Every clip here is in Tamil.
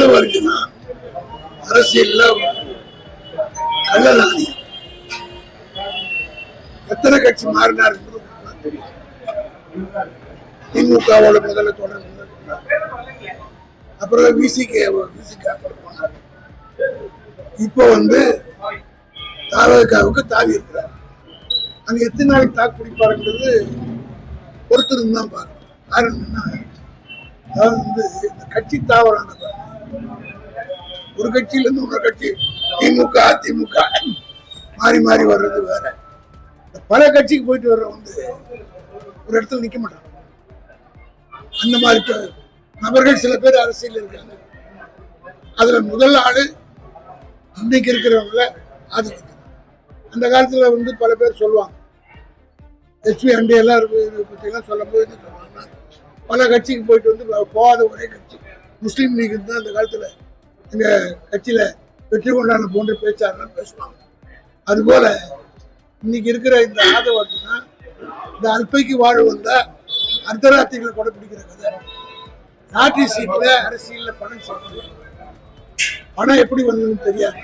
ஆதவர்ஜுனா அரசியல்ல கள்ளதானி எத்தனை கட்சி மாறினார் தெரியும். திமுகவோட முதல்ல தொடர்ந்து அப்புறம் விசிக இப்போ தாவகாவுக்கு தாவி இருக்கிறார். அங்க எத்தனை நாளைக்கு தாக்கு பிடிப்பாருன்றது பொறுத்திருந்து தான் பார்க்கணும். காரணம் என்ன, அதாவது இந்த கட்சி தாவறாங்க. ஒரு கட்சியில இருந்து இன்னொரு கட்சி திமுக அதிமுக மாறி மாறி வர்றது வேற. பல கட்சிக்கு போயிட்டு வர்ற ஒரு இடத்துல நிக்க மாட்டாங்க. அந்த மாதிரி நபர்கள் சில பேர் அரசியல் இருக்காங்க. அதுல முதல் ஆளு இன்னைக்கு இருக்கிறவங்கள ஆதரிக்கிறது. அந்த காலத்துல பல பேர் சொல்லுவாங்க, ஹெச்பி அண்டி எல்லாம் பத்தி சொல்லும் போது என்ன சொல்லுவாங்கன்னா, பல கட்சிக்கு போயிட்டு போகாத ஒரே கட்சி முஸ்லீம் லீக் தான் அந்த காலத்துல எங்க கட்சியில வெற்றி கொண்டாட போன்ற பேச்சாளர் பேசுவாங்க. அதுபோல இன்னைக்கு இருக்கிற இந்த ஆதவர்ஜுனா இந்த அல்பைக்கு வாழ்வு வந்தா அர்த்தராத்திரிகளை கொடை பிடிக்கிற கதை. லாட்டரி சீட்ல அரசியல்ல பணம் சேர்த்து பணம் எப்படி வந்ததுன்னு தெரியாது.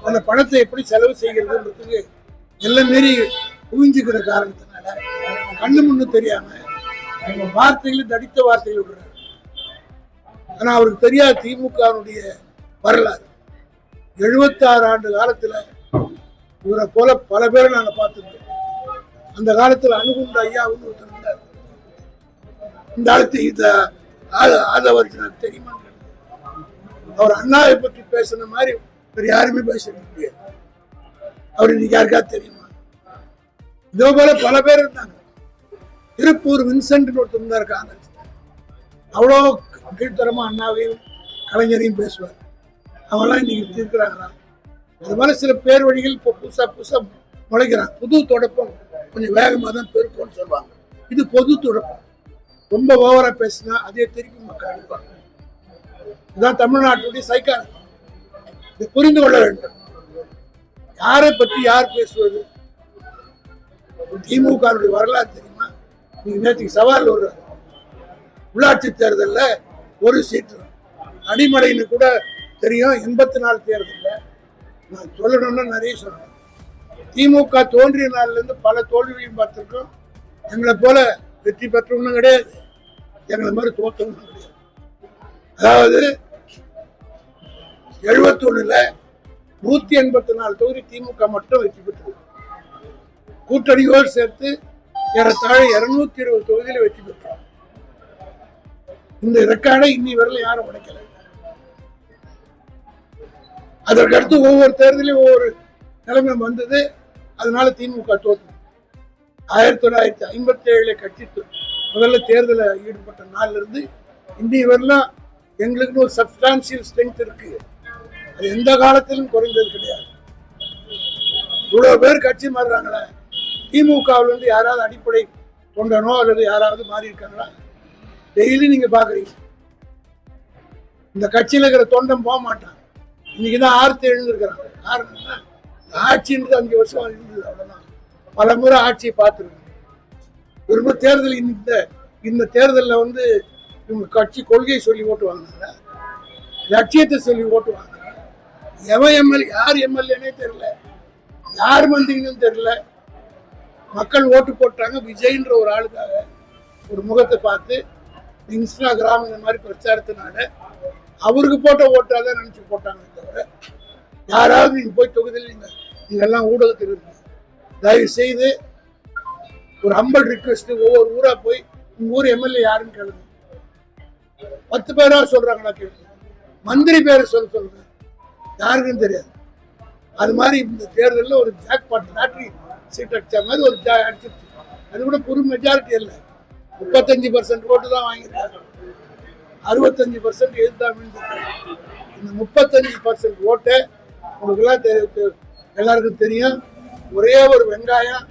அந்த பணத்தை எப்படி செலவு செய்கிறதுன்றதுக்கு எல்லாம் மீறி குவிஞ்சுக்கிற காரணத்தினால கண்ணு முன்னு தெரியாம வார்த்தைகள் தடித்த வார்த்தைகள் விடுறாரு. ஆனா அவருக்கு தெரியாத திமுகவுடைய வரலாறு. 76 ஆண்டு காலத்துல இவரை போல பல பேரை நாங்க பார்த்துருக்கோம். அந்த காலத்துல அணுகுண்ட ஐயா ஒருத்தர் இருந்தார். இந்த ஆளுக்கு ஆதவர்ஜுனாக்கு தெரியுமா? அவர் அண்ணாவை பற்றி பேசுன மாதிரி வேற யாருமே பேச முடியாது. அவர் இன்னைக்கு யாருக்காவது தெரியுமா? இதே போல பல பேர் இருந்தாங்க. திருப்பூர் வின்சென்ட் ஒருத்தர் இருந்தார் காங்கிரஸ். அவ்வளோ கீழ்த்தரமா அண்ணாவையும் கலைஞரையும் பேசுவார். அவங்களாம் இன்னைக்கு இருக்கிறாங்களா? அது மாதிரி சில பேர் வழிகள் இப்போ புதுசா முளைக்கிறாங்க. புது தொடப்பம் கொஞ்சம் வேகமாக தான் பெருக்கும்னு சொல்லுவாங்க. இது பொது தொடப்பம். ரொம்ப ஓவரா பேசினா அதே திருப்பி மக்கள் அனுப்பாங்க. இதுதான் தமிழ்நாட்டுடைய சைக்காலஜி. இதை புரிந்து கொள்ள வேண்டும். யாரை பற்றி யார் பேசுவது? திமுக வரலாறு தெரியுமா? நீங்க நேற்றுக்கு சவால் ஒரு உள்ளாட்சி தேர்தல்ல ஒரு சீட்டு அடிமடைன்னு கூட தெரியும். 84 தேர்தல்ல நான் சொல்லணும்னா நிறைய சொல்றேன். திமுக தோன்றிய நாள்ல இருந்து பல தோல்விகளையும் பார்த்திருக்கோம். எங்களை போல வெற்றி பெற்றவனும் கிடையாது, எங்களை மாதிரி தோற்றவனும் கிடையாது. அதாவது 71ல 184 தொகுதி திமுக மட்டும் வெற்றி பெற்றது. கூட்டணியோடு சேர்த்து ஏறத்தாழ 220 தொகுதியில வெற்றி பெற்றோம். இந்த ரெக்கார்டை இன்னி வரல யாரும் உடைக்கல. அதற்கடுத்து ஒவ்வொரு தேர்தலையும் ஒவ்வொரு நிலைமை வந்தது. அதனால திமுக தோற்று. 1957 கட்சி முதல்ல தேர்தலில் ஈடுபட்ட நாள்ல இருந்து இன்னி வரலாம் எங்களுக்கு ஒரு சப்ஸ்டான்சியல் ஸ்ட்ரென்த் இருக்கு. அது எந்த காலத்திலும் குறைந்தது கிடையாது. இவ்வளவு பேர் கட்சி மாறுறாங்களே. திமுகவில் யாராவது அடிப்படை தொண்டனோ அல்லது யாராவது மாறி இருக்காங்களா? டெய்லி நீங்க பாக்குறீங்க. இந்த கட்சியில இருக்கிற தொண்டன் போக மாட்டான். இன்னைக்குதான் 6 எழுந்திருக்கிறாங்க. காரணம் என்ன? ஆட்சின்றது 5 வருஷம் இருந்தது, அவ்வளவுதான். பல முறை ஆட்சியை பார்த்துருக்கோம். ஒரு தேர்தல் இந்த தேர்தலில் இவங்க கட்சி கொள்கையை சொல்லி ஓட்டு வாங்கினாங்க, லட்சியத்தை சொல்லி ஓட்டு வாங்கினாங்க. எவன் எம்எல்ஏ யார் எம்எல்ஏனே தெரியல, யார் மந்திரின்னு தெரியல. மக்கள் ஓட்டு போட்டாங்க விஜய்ன்ற ஒரு ஆளுக்காக. ஒரு முகத்தை பார்த்து இன்ஸ்டாகிராம் இந்த மாதிரி பிரச்சாரத்தினால அவருக்கு போட்ட ஓட்டாதான் நினைச்சு போட்டாங்க. தவிர யாராவது நீங்க போய் தொகுதியில் நீங்க எல்லாம் ஊடகத்தில் இருக்கு, தயவு செய்து ஒரு ஹம்பல் ரிக்வெஸ்ட், ஒவ்வொரு ஊரா போய் உங்க ஊர் எம்எல்ஏ யாருன்னு கேளுங்க. 10 பேரா சொல்றாங்களா கேளுங்க. மந்திரி பேரை சொல்லுங்க, யாருக்குன்னு தெரியாது. அது மாதிரி இந்த தேர்தலில் ஒரு ஜாக்பாட் லாட்டரி சீட் அடிச்ச மாதிரி ஒரு அடிச்சிருச்சு. அது கூட ஒரு மெஜாரிட்டி இல்லை, 35% ஓட்டு தான் வாங்கியிருக்காங்க. 65% எதிர்த்தான் விழுந்திருக்காங்க. இந்த 35% ஓட்டை உங்களுக்கு எல்லாருக்கும் தெரியும். ஒரே ஒரு வெங்காயம்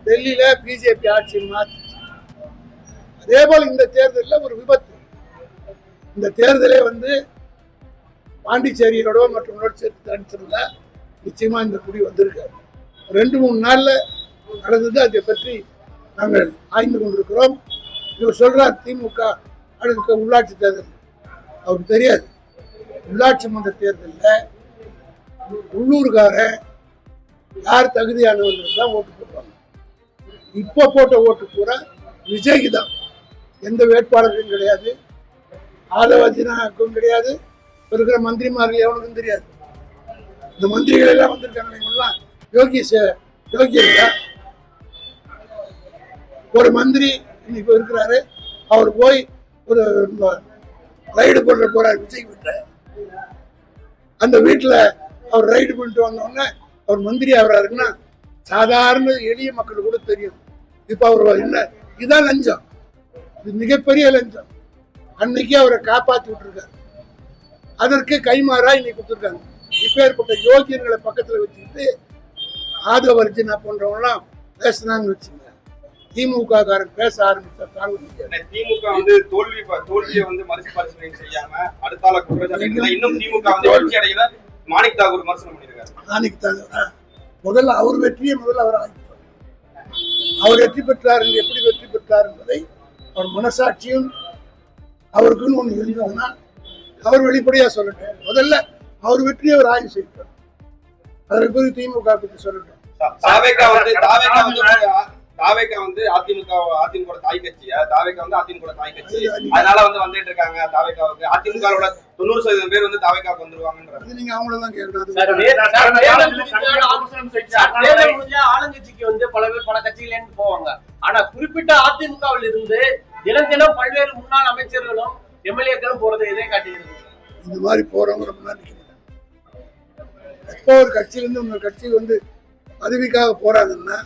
டெல்லியில பிஜேபி ஆட்சி மாற்றி. அதே போல இந்த தேர்தலில் ஒரு விபத்து. இந்த தேர்தலே பாண்டிச்சேரியோட மற்றும் சேர்த்து அடிச்சிருந்தா நிச்சயமா இந்த குடி வந்திருக்காரு. 2-3 நாள்ல நடந்தது. அதை பற்றி நாங்கள் ஆய்ந்து கொண்டிருக்கிறோம். இவர் சொல்றார் திமுக அடுத்த உள்ளாட்சி தேர்தல், அவருக்கு தெரியாது. உள்ளாட்சி மன்ற தேர்தலில் உள்ளூர்கார யார் தகுதியானவர்கள் தான் ஓட்டு போடுவாங்க. இப்போ போட்ட ஓட்டு பூரா விஜய்க்கு தான். எந்த வேட்பாளர்களும் கிடையாது, ஆதவர்ஜனாக்கும் கிடையாது, இருக்கிற மந்திரிமார்கள் எவனுக்கும் தெரியாது. இந்த மந்திரிகள் எல்லாம் வந்திருக்காங்க, யோகியா ஒரு மந்திரி இன்னைக்கு இருக்கிறாரு, அவர் போய் ஒரு ரைடு பண்ண போறாரு விஜய் வீட்டுல. அந்த வீட்டுல அவர் ரைடு பண்ணிட்டு வந்தோடனே அவர் மந்திரி ஆகிறாருன்னா சாதாரண எளிய மக்களுக்கு கூட தெரியும். இப்ப அவர் என்ன இதான் லஞ்சம், இது மிகப்பெரிய லஞ்சம். அன்னைக்கு அவரை காப்பாத்தி விட்டுருக்காரு, அதற்கு கைமாறா இன்னைக்கு கொடுத்துருக்காங்க. இப்ப ஏற்பட்ட யோகியர்களை பக்கத்துல வச்சுக்கிட்டு ஆதவர்ஜனா போன்றவங்களாம் பேசினான்னு வச்சுங்க, திமுக காரன் பேச ஆரம்பிச்சா தாங்க முடியாது. திமுக வந்து தோல்வியை வந்து மறுபரிசீலனை செய்யாம அடுத்தால இன்னும் திமுக வந்து வெற்றி அடையல. மாணிக் தாகூர் விமர்சனம் பண்ணிருக்காரு. மாணிக் தாகூர் முதல்ல அவர் வெற்றியை அவர் ஆகிப்பார். அவர் வெற்றி பெற்றார், எப்படி வெற்றி பெற்றார் என்பதை அவர் மனசாட்சியும் அவருக்குன்னு ஒண்ணு இருந்ததுன்னா அவர் வெளிப்படையா சொல்லட்டும். முதல்ல அவர் வெற்றியை அவர் ஆய்வு செய்வார், அதற்கு பிறகு திமுக பற்றி சொல்லட்டும். தாவேகா வந்து அதிமுக தாய் கட்சியா? தாவேகா வந்து அதிமுக தாய் கட்சி, அதனால வந்து வந்துட்டு இருக்காங்க. தாவேகாவுக்கு அதிமுகவோட 90% பேர் வந்து தாவேகாவுக்கு வந்துருவாங்கன்றது நீங்க அவங்களதான் கேட்கணும். ஆளுங்கட்சிக்கு வந்து பல பேர் பல கட்சியில இருந்து போவாங்க. ஆனா குறிப்பிட்ட அதிமுகவில் இருந்து தினம் தினம் பல்வேறு முன்னாள் அமைச்சர்களும் எம்எல்ஏக்களும் போறதை எதை காட்டுகிறது? இந்த மாதிரி போறவங்க ரொம்ப நாள் எப்போ ஒரு கட்சியிலிருந்து உங்க கட்சி வந்து பதவிக்காக போறாங்கன்னா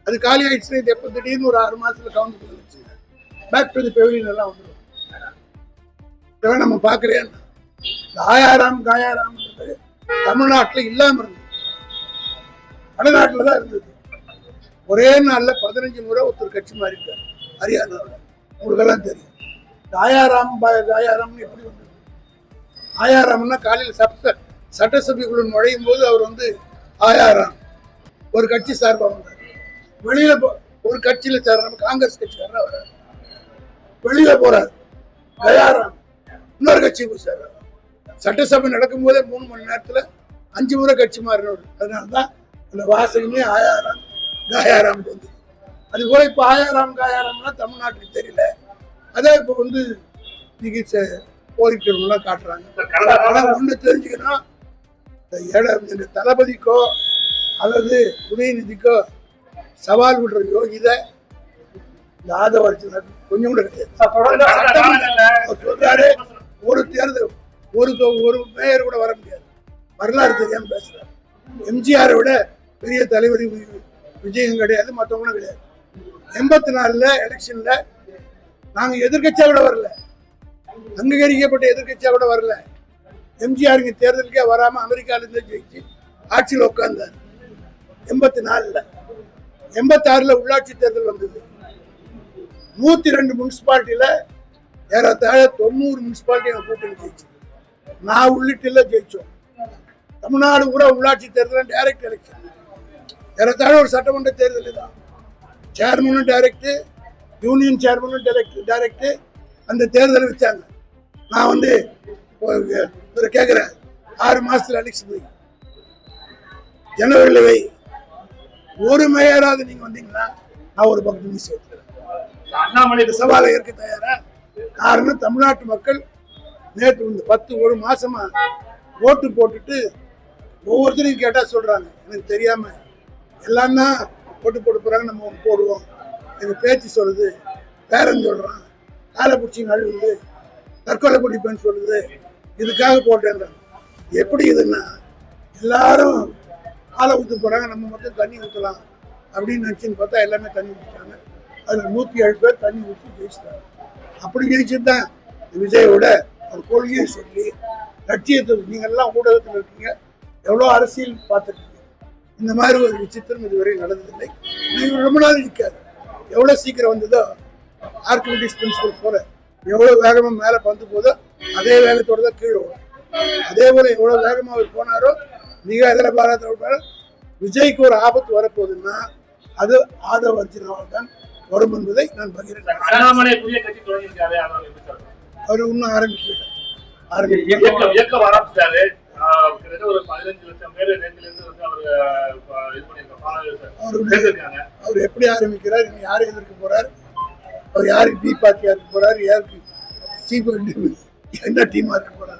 அது காலி ஆயிடுச்சுன்னா இது எப்ப திடீர்னு ஒரு 6 மாசத்துல கவுந்து வச்சுங்க பேக் டு தி பெவிலியன் எல்லாம் வந்துடும். இதெல்லாம் நம்ம பாக்குறேன். காயாராம் தமிழ்நாட்டுல இல்லாம இருந்தது, வடநாட்டுலதான் இருந்தது. ஒரே நாள்ல 15 முறை ஒருத்தர் கட்சி மாறிட்டார் ஹரியானாவில். உங்களுக்கு எல்லாம் தெரியும். காயாராம்னு எப்படி வந்தது? ஆயாராம்னா காலையில் சட்டசபைக்குள்ள நுழையும் போது அவர் வந்து ஆயாராம் ஒரு கட்சி சார்பா வந்தார். வெளியில ஒரு கட்சியில சேர்றாரு, காங்கிரஸ் கட்சிக்காரர் வர்றாரு. வெளியில போறாரு கயாராம் இன்னொரு கட்சி போய் சேர்றாரு. சட்டசபை நடக்கும் போதே 3 மணி நேரத்துல 5 முறை கட்சி மாறினவர். அதனாலதான் அந்த வாசகமே ஆயாராம் காயாராம் வந்து. அது போல இப்ப ஆயாராம் காயாராம்னா தமிழ்நாட்டுக்கு தெரியல. அதே இப்ப வந்து இன்னைக்கு போரிட்டவங்களாம் காட்டுறாங்க. ஒண்ணு தெரிஞ்சுக்கணும், இந்த தளபதிக்கோ அல்லது உதயநிதிக்கோ சவால் விடுற யோகிதை இந்த ஆதவர்ஜனாக்கு கொஞ்சம் கூட கிடையாது. சொல்றாரு ஒரு தேர்தல் ஒரு மேயர் கூட வர முடியாது, வரலாறு தெரியாம பேசுறாரு. எம்ஜிஆரை விட பெரிய தலைவர் விஜயம் கிடையாது, மற்றவங்களும் கிடையாது. 84 எலெக்ஷன்ல நாங்க எதிர்கட்சியா கூட வரல, அங்கீகரிக்கப்பட்ட எதிர்கட்சியா கூட வரல. எம்ஜிஆர் இங்க தேர்தலுக்கே வராம அமெரிக்கால இருந்து ஜெயிச்சு ஆட்சியில் உட்கார்ந்தார் 84. 86 உள்ளாட்சி தேர்தல் வந்தது. 102 முனிசிபாலிட்டியில ஏறத்தாழ 90 முனிசிபாலிட்டி கூட்டணி ஜெயிச்சு, நான் உள்ளிட்டு ஜெயிச்சோம். தமிழ்நாடு கூட உள்ளாட்சி தேர்தல் டைரக்ட் எலெக்ஷன், ஏறத்தாழ ஒரு சட்டமன்ற தேர்தல் தான். சேர்மனும் டைரக்ட், யூனியன் சேர்மனும் டைரக்ட் அந்த தேர்தல் வச்சாங்க. நான் வந்து கேட்கிறேன், 6 மாசத்துல எலெக்ஷன் ஜனவரியில் வை, ஒரு மேயராவது நீங்க வந்தீங்கன்னா நான் ஒரு பக்கம் சேர்த்துறேன். அண்ணாமலை சவாலை ஏற்க தயாரா? காரணம் தமிழ்நாட்டு மக்கள் நேற்று வந்து 1 மாசமா ஓட்டு போட்டுட்டு ஒவ்வொருத்தரையும் கேட்டா சொல்றாங்க, எனக்கு தெரியாம எல்லாம் தான் ஓட்டு போட்டு போறாங்க, நம்ம போடுவோம். எங்க பேச்சு சொல்லுது, பேரன் சொல்றான், காலை பிடிச்சி நழுவுது, தற்கொலை பிடிப்பேன்னு சொல்லுது, இதுக்காக போட்டேன். எப்படி இதுன்னா எல்லாரும் காலை ஊற்ற போறாங்க, நம்ம மட்டும் தண்ணி ஊற்றலாம் அப்படின்னு நினைச்சுன்னு பார்த்தா எல்லாமே தண்ணி ஊற்றிட்டாங்க. அதுல 107 பேர் தண்ணி ஊற்றி ஜெயிச்சிட்டாங்க. அப்படி ஜெயிச்சுதான் விஜயோட ஒரு கொள்கையை சொல்லி லட்சியத்தை நீங்க எல்லாம் ஊடகத்தில் இருக்கீங்க, எவ்வளோ அரசியல் பார்த்துருக்கீங்க. இந்த மாதிரி ஒரு விசித்திரம் இதுவரை நடந்ததில்லை. நீங்க ரொம்ப நாள் இருக்காது, எவ்வளவு சீக்கிரம் வந்ததோ ஆர்கிமிடிஸ் பிரின்சிபல் போல எவ்வளவு வேகமா மேல பந்து போதோ அதே வேகத்தோட தான் கீழே வரும். அதே போல எவ்வளவு வேகமா அவர் போனாரோ மிக எதிர்பாராத விஜய்க்கு ஒரு ஆபத்து வரப்போகுதுன்னா அது ஆதவர்ஜனாவால் தான் வரும் என்பதை நான் பகிர்ந்தேன். அவர் இன்னும் ஆரம்பிக்கல, இயக்கம் ஆரம்பிச்சாரு. கிட்டத்தட்ட ஒரு 15 லட்சம் பேர் நேரத்துல இருந்து வந்து அவர் இது பண்ணிருக்காங்க. அவர் எப்படி ஆரம்பிக்கிறார், இனி யாரை எதிர்க்க போறார், அவர் யாருக்கு பி பார்ட்டியா இருக்க போறாரு, யாருக்கு சீஃப் என்ன டீமா இருக்க போறாரு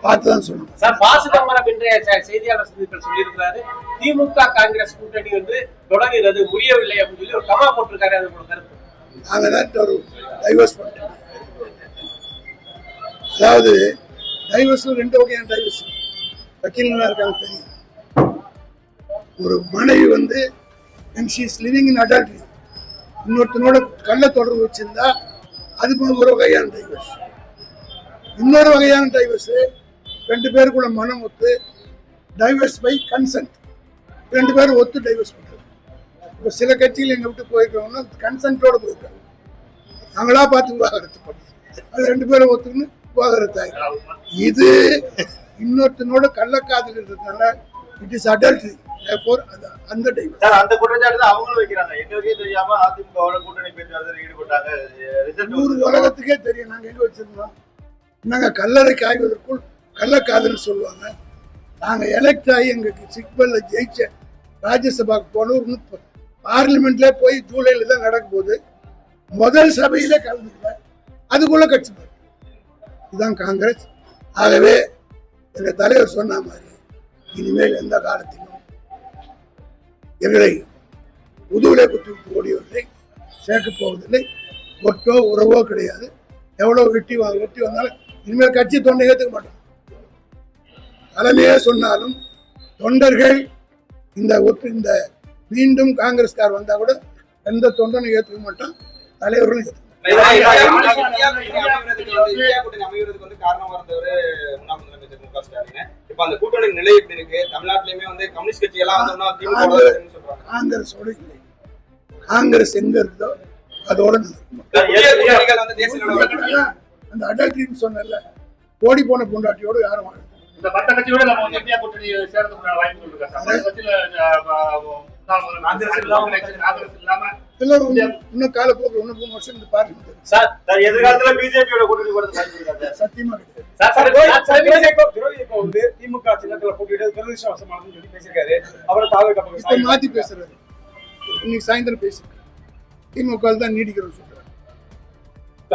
பார்த்துதான் சொல்லணும். சார், பாசிதம்பரம் இன்றைய செய்தியாளர் சந்திப்பில் சொல்லியிருக்கிறாரு, திமுக காங்கிரஸ் கூட்டணி வந்து தொடங்குகிறது, முடியவில்லை அப்படின்னு சொல்லி ஒரு கமா போட்டிருக்காரு. அது ஒரு கருத்து. நாங்க தான் ஒரு டைவர்ஸ் பண்றோம். அதாவது டைவர்ஸ்ல 2 வகையான டைவர்ஸ் வக்கீல்களா இருக்காங்க தெரியும். ஒரு மனைவி வந்து when she is living in adultery, இன்னொருத்தனோட கள்ள தொடர்பு வச்சிருந்தா அதுக்கு ஒரு வகையான டைவர்ஸ். இன்னொரு வகையான டைவர்ஸ் 2 பேருக்குள்ள மனம் ஒத்து டைவர்ஸ் பை கன்சென்ட், 2 பேரும் ஒத்து டைவர்ஸ் பண்றது. இப்போ சில கட்சியில் எங்க விட்டு போயிருக்கவங்க கன்சென்ட்டோட போயிருக்காங்க, நாங்களா பார்த்து விவாகரத்து பண்ணி அது 2 பேரும் ஒத்துக்குன்னு விவாகரத்து ஆகிடும். இது இன்னொருத்தனோட கள்ளக்காதல் இருக்கிறதுனால இட் இஸ் அடல்ட்ரி. அந்த டைவர்ஸ் அந்த குற்றச்சாட்டு தான் அவங்களும் வைக்கிறாங்க. எங்களுக்கே தெரியாம அதிமுக கூட்டணி பேச்சுவார்த்தையில் ஈடுபட்டாங்க. உலகத்துக்கே தெரியும். நாங்க எங்க வச்சிருந்தோம், நாங்க கல்லறை காய்வதற்குள் கள்ளக்காதல் சொல்லுவாங்க. நாங்க எலெக்ட் ஆகி எங்களுக்கு சிக்பல்ல ஜெயிச்ச ராஜ்யசபாக்கு போன பார்லிமெண்ட்ல போய் ஜூலைல தான் நடக்கும் போது முதல் சபையில கலந்துக்கல, அதுக்குள்ள கட்சி போய் இதுதான் காங்கிரஸ். ஆகவே எங்க தலைவர் சொன்ன மாதிரி இனிமேல் எந்த காலத்திலும் எங்களை முதுகுலை குத்தி ஓடியவர்களை சேர்க்க போவதில்லை. ஒட்டோ உறவோ கிடையாது. எவ்வளவு வெட்டி வந்தாலும் இனிமேல் கட்சி தொண்டை ஏற்றுக்க மாட்டோம். தலைமையே சொன்னாலும் தொண்டர்கள் இந்த மீண்டும் காங்கிரஸ்கார் வந்தா கூட எந்த தொண்டனை ஏற்றுக்க மாட்டோம், தலைவர்களும் ஏற்றுக்க. காரணமா இருந்தவர் முன்னாள் முதலமைச்சர் மு க ஸ்டாலின். இப்ப அந்த கூட்டணி நிலை எப்படி இருக்கு? தமிழ்நாட்டிலுமே வந்து கம்யூனிஸ்ட் கட்சி எல்லாம் காங்கிரஸோட இல்லை. காங்கிரஸ் எங்க இருக்குதோ அதோட அந்த அடல்ட்ரின்னு சொன்னல, ஓடி போன பொண்டாட்டியோட யாரும் வாழ இந்த மற்ற கட்சியோட நம்ம இந்தியா கூட்டணி சேர்றதுக்கு வாய்ப்பு இன்னும் காலப்போக்கு 3 வருஷம் இந்த பார்லிமெண்ட் எதிர்காலத்துல பிஜேபியோட கூட்டணி போறது சத்தியமா வந்து திமுக சின்னத்துல போட்டிட்டு துரதிருஷ்டவசமானு சொல்லி பேசியிருக்காரு. அவரை தாவே மாத்தி பேசுறாரு. இன்னைக்கு சாயந்தரம் பேசிருக்காரு, திமுக தான் நீடிக்கிறோம் சொல்றாரு.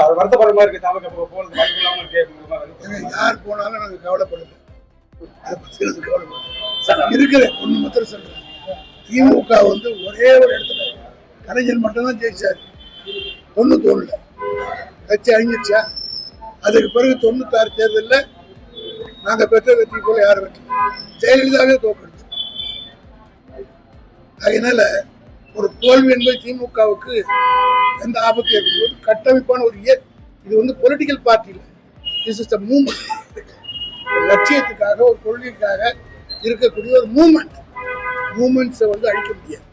அது வருத்தப்படுமா இருக்கு. தாவே போறது வாய்ப்பு இல்லாம இருக்கு. யார் போனாலும் நாங்க கவலைப்படல, இருக்கிற ஒண்ணு மாத்திரம் சொல்றேன். திமுக வந்து ஒரே ஒரு இடத்துல கலைஞர் மட்டும்தான் ஜெயிச்சாரு. 91 கட்சி அழிஞ்சிச்சா? அதுக்கு பிறகு 96 தேர்தலில் நாங்க பெற்ற வெற்றி போல யாரும் வெற்றி ஜெயலலிதாவே தோக்கடிச்சு. அதனால ஒரு தோல்வி என்பது திமுகவுக்கு எந்த ஆபத்து ஏற்படுவது கட்டமைப்பான ஒரு இது வந்து பொலிட்டிக்கல் பார்ட்டி இல்லை, திஸ் இஸ் த மூவ்மெண்ட். லட்சியத்துக்காக ஒரு கொள்கைக்காக இருக்கக்கூடிய ஒரு மூவ்மெண்ட்ஸை வந்து அழிக்க முடியாது.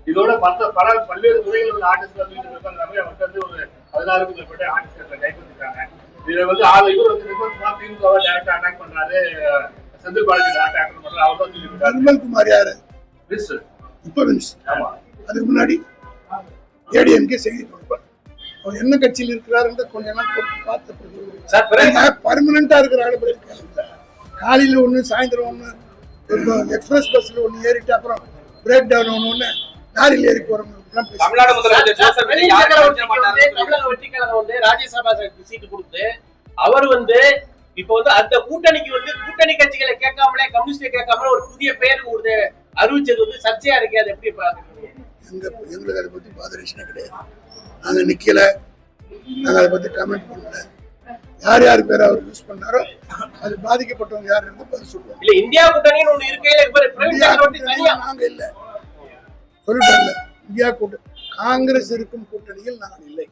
இதோட பல்வேறு முறைகள் உள்ள ஆர்டிஸ்ட்கள் ஒரு 16க்கும் மேற்பட்ட ஆர்டிஸ்ட்களை கைப்பற்றிருக்காங்க. இதுல வந்து இவர் வந்து திமுக டைரக்டா அட்டாக் பண்றாரு, செந்தில் பாலாஜி அட்டாக் பண்றாரு. அவர் தான் சொல்லியிருக்காரு. நிர்மல்குமார் யாரு? இப்ப அதுக்கு முன்னாடி ஏடிஎம்கே செய்தி கொடுப்பார். அவர் என்ன கட்சியில் இருக்கிறார் கொஞ்ச நாள் பார்த்து பர்மனண்டா இருக்கிற ஆளு இருக்காங்க. காலையில ஒண்ணு, சாயந்தரம் ஒண்ணு, எக்ஸ்பிரஸ் பஸ்ல ஒண்ணு ஏறிட்டு அப்புறம் பிரேக் டவுன் ஒண்ணு லாரியில் ஏறி போறவங்க. தமிழ்நாடு முதலமைச்சர் தமிழக வெற்றிக்கழகம் வந்து ராஜ்யசபா சீட்டு கொடுத்து அவர் வந்து இப்ப வந்து அந்த கூட்டணிக்கு வந்து கூட்டணி கட்சிகளை கேட்காமலே கம்யூனிஸ்ட் கேட்காமலே ஒரு புதிய பெயர் அறிவிச்சது வந்து சர்ச்சையா இருக்கு. அது எப்படி பாக்குறீங்க? எங்களுக்கு அதை பத்தி பாதரேஷனே கிடையாது. நாங்க நிக்கல, நாங்க அதை பத்தி கமெண்ட் பண்ணல. யார் யார் பேர் அவர் யூஸ் பண்ணாரோ அது பாதிக்கப்பட்டவங்க யார் இருந்து பதில் சொல்லுவோம். இல்ல இந்தியா கூட்டணின்னு ஒண்ணு இருக்கையில நாங்க இல்ல சொல்லிட்டோம்ல. இந்தியா கூட்டணி காங்கிரஸ் இருக்கும் கூட்டணியில் நாங்கள் இல்லை.